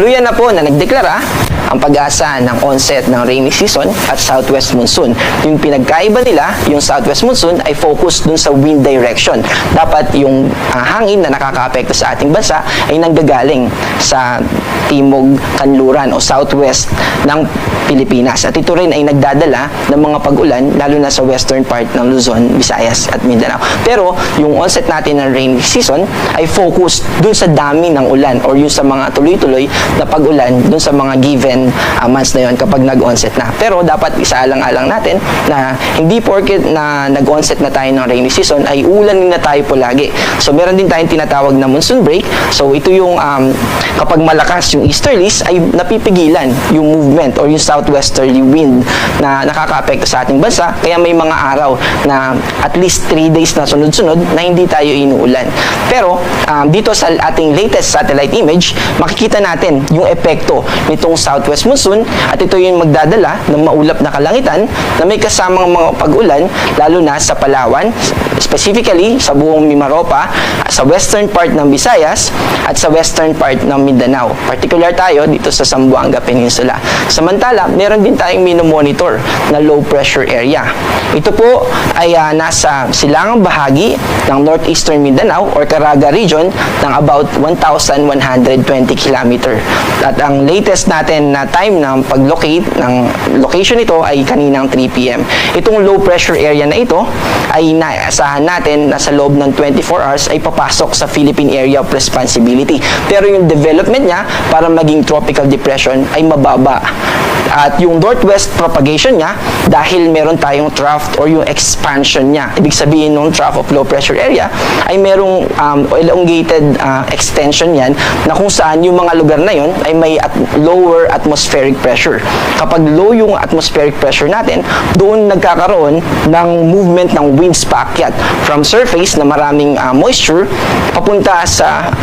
Tuluyan na po na nagdeklara ang pag-asa ng onset ng rainy season at southwest monsoon. Yung pinagkaiba nila, yung southwest monsoon ay focus dun sa wind direction. Dapat yung hangin na nakakaapekto sa ating bansa ay nanggagaling sa timog kanluran o southwest ng Pilipinas. At ito rin ay nagdadala ng mga pag-ulan lalo na sa western part ng Luzon, Visayas at Mindanao. Pero yung onset natin ng rainy season ay focus dun sa dami ng ulan or yung sa mga tuloy-tuloy na pag-ulan dun sa mga given months na yon kapag nag-onset na. Pero dapat isaalang-alang natin na hindi porket na nag-onset na tayo ng rainy season ay ulanin na tayo po lagi. So meron din tayong tinatawag na monsoon break. So ito yung kapag malakas yung easterlies ay napipigilan yung movement or yung southwesterly wind na nakakaapekto sa ating bansa. Kaya may mga araw na at least 3 days na sunod-sunod na hindi tayo inuulan. Pero dito sa ating latest satellite image, makikita natin yung epekto nitong southwest monsoon at ito yung magdadala ng maulap na kalangitan na may kasamang mga pag-ulan lalo na sa Palawan, specifically sa buong Mimaropa, sa western part ng Visayas at sa western part ng Mindanao. Particular tayo dito sa Zamboanga Peninsula. Samantala, meron din tayong minomonitor na low pressure area. Ito po ay nasa silangang bahagi ng northeastern Mindanao or Caraga region ng about 1,120 km. At ang latest natin na time ng pag-locate ng location nito ay kaninang 3 p.m. Itong low pressure area na ito ay naasahan natin na sa loob ng 24 hours ay papasok sa Philippine Area of Responsibility. Pero yung development niya para maging tropical depression ay mababa. At yung northwest propagation niya, dahil meron tayong trough or yung expansion niya, ibig sabihin ng trough of low pressure area, ay merong elongated extension yan na kung saan yung mga lugar na yun ay may lower atmospheric pressure. Kapag low yung atmospheric pressure natin, doon nagkakaroon ng movement ng winds paakyat from surface na maraming moisture papunta sa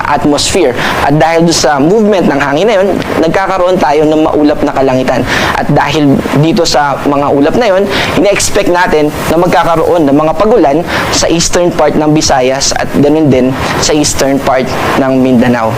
atmosphere. At dahil sa movement ng hangin na yun, nagkakaroon tayo ng maulap na kalangitan. At dahil dito sa mga ulap na yun, ina-expect natin na magkakaroon ng mga pagulan sa eastern part ng Visayas at ganun din sa eastern part ng Mindanao.